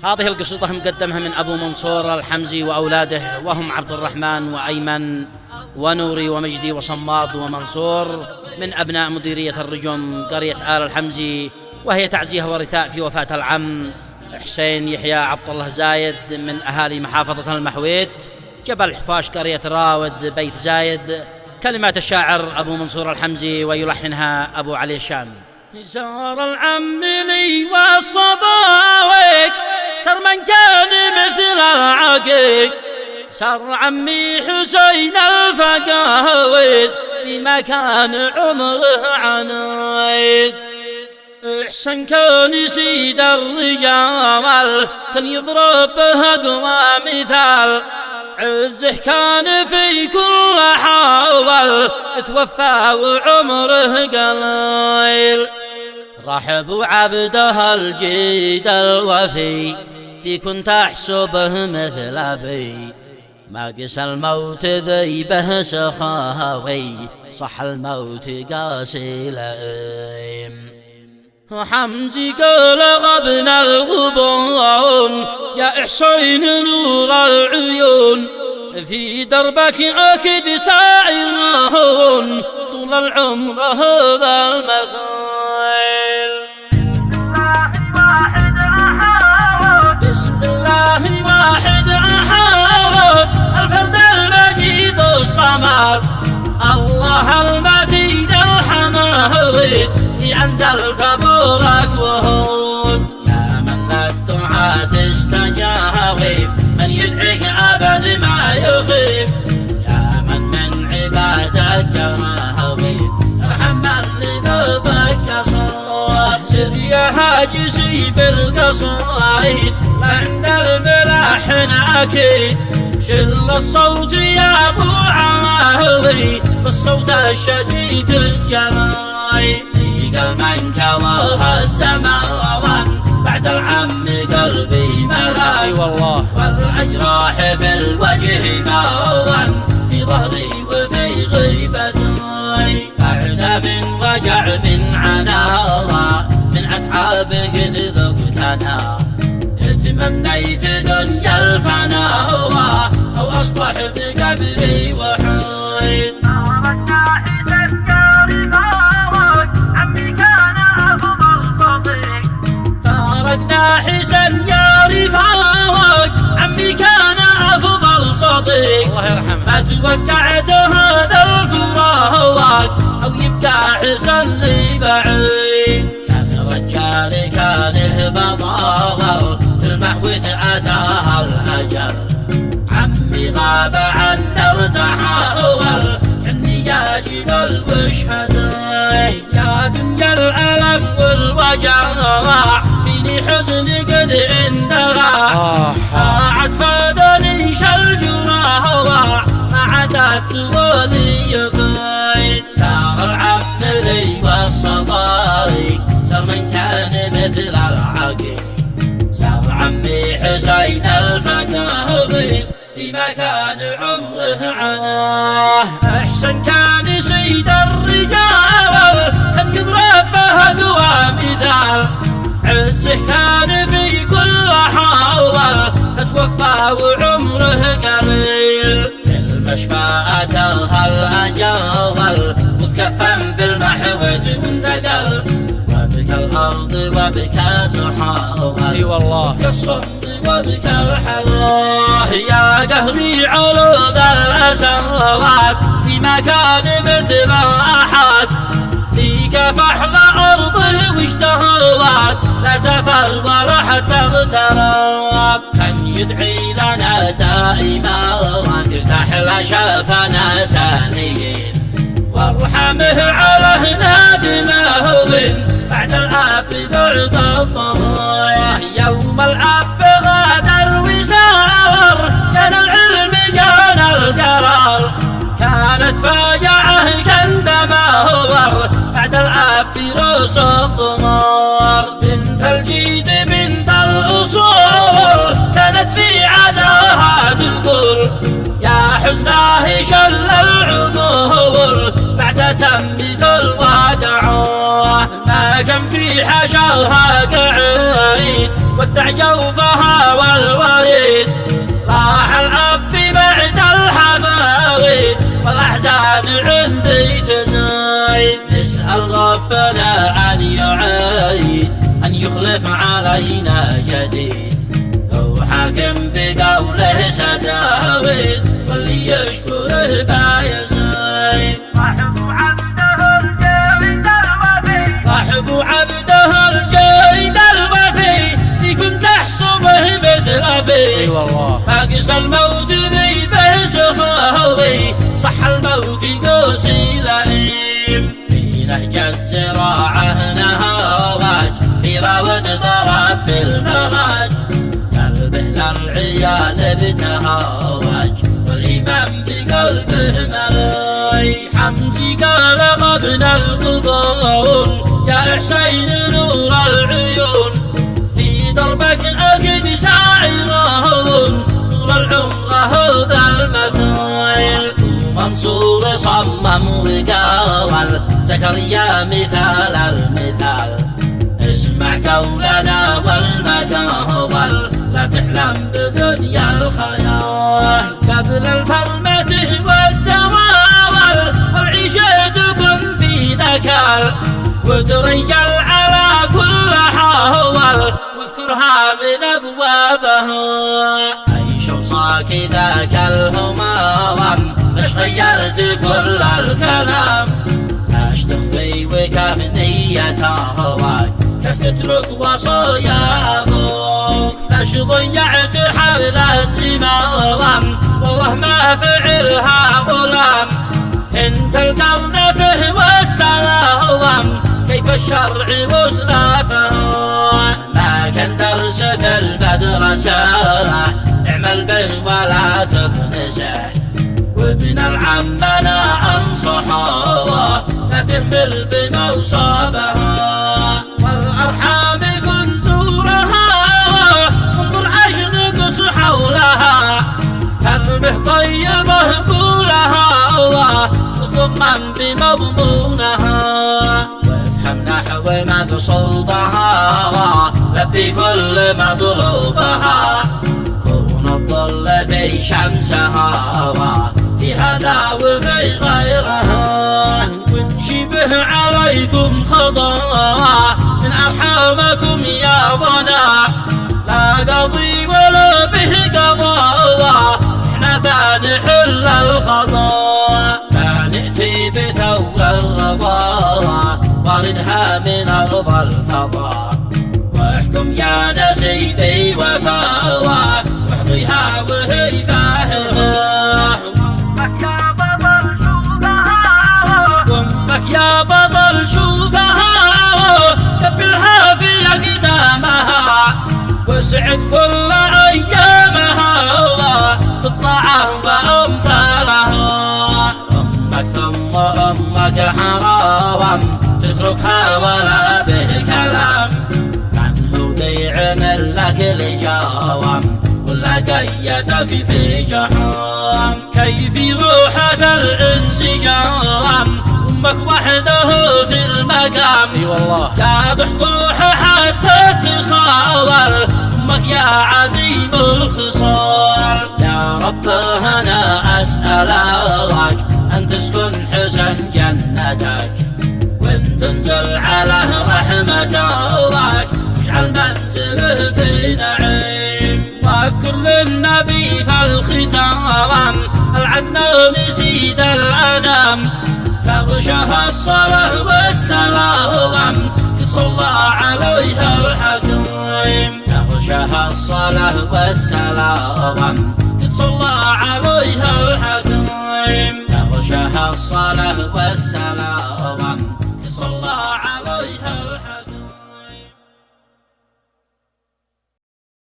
هذه القصيدة مقدمها من أبو منصور الحمزي وأولاده، وهم عبد الرحمن وأيمن ونوري ومجدي وصماد ومنصور، من أبناء مديرية الرجم قرية آل الحمزي، وهي تعزية ورثاء في وفاة العم حسين يحيى عبد الله زايد من أهالي محافظة المحويت، جبل حفاش قرية راود بيت زايد. كلمات الشاعر أبو منصور الحمزي ويلحنها أبو علي الشامي. زار العم لي والصداويك، صار من كان مثل العقيق، صار عمي حسين الفقاويد في مكان عمره عنيد. الحسن كان يسيد الرجال، كان يضرب به أقوى مثال، عزه كان في كل حول، توفى وعمره قليل. رحب عبده الجيد الوفي، في كنت أحسبه مثل أبي، ما قس الموت ذيبه سخاوي، صح الموت قاسي لئيم. حمزي قال غبنا الغبون، يا حسين نور العيون، في دربك أكد سائرون، طول العمر هذا المثيل. بسم الله واحد أحد، الفرد المجيد الصمد، الله المتين الحميد، في أنزل كبرك وهود، يا من للدعاء تستجاب، من يدعيك أبد ما يخيب، يا من عبادك راهب، ارحم من لذنبك صاب. سر يا هاجسي في القصايد، عند الملحن أكيد، شل الصوت يا أبو عراوي، بالصوت الشديد الجلاي. من كواها الزمان، بعد العم قلبي ملاي والله، والأجراح في الوجه ماوان، في ظهري وفي غيبتي، بعد من وجع من عناوة، من أتعاب قد ذقتنا، تمنيت دنيا الفناوة، أو أصبحت قبري وحيد. حسن يا رفاقك، عمي كان أفضل صديق، الله يرحمه، ما توقعت هذا الفراق، أو يبقى حسن لي بعيد. كان رجال كان هبطاغر، في المحوت أتاها الأجل، عمي غاب عنا ارتحاول، كني يا جبل واشهدي، يا دنيا الألم والوجع، حزن قد عندها، عاد فادني شالجراها، ما عادت ولي فايد. سار العم لي والصدايق، صار من كان مثل العقيق، صار عمي حسين الفقاوي، في مكان عمره عناه. احسن كان سيد الرجال، كان يضرب به أقوى مثال، عزه كان في كل حول، توفى وعمره قليل. في المشفى أتاها الأجاول، متكفن في المحوت منتقل، وبكى الأرض وبكى تحاول، اي والله بكى الصمت وبكى الحلاه. يا قهري علوذ الأسرات، في مكان مثل أحد، فيك فحل أرضه واشتهوات، لا سفر ولا حتى اغتراب. كان يدعي لنا دائما، ارتاح لشافنا سانيين، وارحمه على نادمه، بعد الأب بعد الضرايا. يوم الأب غادر وسار، كان العلم كان القرار، كانت فاجعة كان دمار، بعد الأب روس الضمار. بنت الجيد بنت الأصول، كانت في عزاها تقول، يا حزناه شل العقول، بعد تنبت الواقع، ما كان في حشاها قعيد، ودع جوفها والوريد، راح الأب بعد الحفاويد والأحزان عندي تزايد. نسأل ربنا أن يعيد، أن يخلف علينا جديد، هو حاكم بقوله سداويد واللي يشكره بايزيد. صاحب عبده الجيد الوفي، ذي كنت احسبه مثل ابي، باقص الموت ذي به سخاوي، صح الموت قوسي لئيم. في نهج الزراعه نهاواج، في راود ضرب بالفراج، قلبه للعيال ابتهاواج، والإمام بقلبه ملاي. حمزي قال غبنا الغضون، يا حسين نور العيون، في دربك أكد سائرون، طول العمر هذا المثايل. منصور صمم وقاول، زكريا مثال المثال، اسمع قولنا والمقاول، لا تحلم بدنيا الخيال. قبل الفرمة والزوال، والعيشة تكن في نكال، وتريل على كل حول، واذكرها من أبوابها. عيش وصاك ذاك الهمام، ليش غيرت كل الكلام؟ ايش تخفي وكيف نية هواك؟ كيف تترك وصايا أبوك؟ ليش ضيعت حبل الزمام؟ والله ما فعلها غلام، انت القرنفه والسلام، كيف الشرع وسلافه؟ ما كان درس في المدرسة، اعمل به ولا تكنسه، وابن العم لا انصحه، لا تهمل بموصافها. والارحام كن زورها، انظر عشقك حولها، كلمه طيبه قولها، واطلب من بمضمونها، وافهم نحو مقصودها، لبي كل مطلوبها، كون الظل في شمسها، في هذا وفي غيرها. ونشبه عليكم خطا من أرحامكم يا ظنا، لا قضي ولا به قضاء، احنا بنحل الخطا، بنأتي بثور الرضا، واردها من أرض الفضاء، واحكم يا نسيبي وفاوى، واحضيها وهي فاهمة. أمك يا بطل شوفها، تبلها في أقدامها، وسعد كل أيامها، في الطاعة وأمثالها. أمك ثم أمك حرام، تتركها ولا به كلام، من هو ذي عمل لك لجوام، ولا قيدك في جحام. كيف روحة الانسجام، أمك وحده في المقام، اي والله يا ضحضوح حتى تصاور، أمك يا عظيم الخصال. يا رب أنا أسألك أن تسكن حسن جنتك، وأن تنزل على رحمتك، واجعل منزله في نعيم. واذكر للنبي في الختام، العدنان سيد الأنام، تغشاها الصلاة والسلام، صلى عليها الحكيم. تغشاها الصلاة والسلام، صلى عليها الحكيم. تغشاها الصلاة والسلام.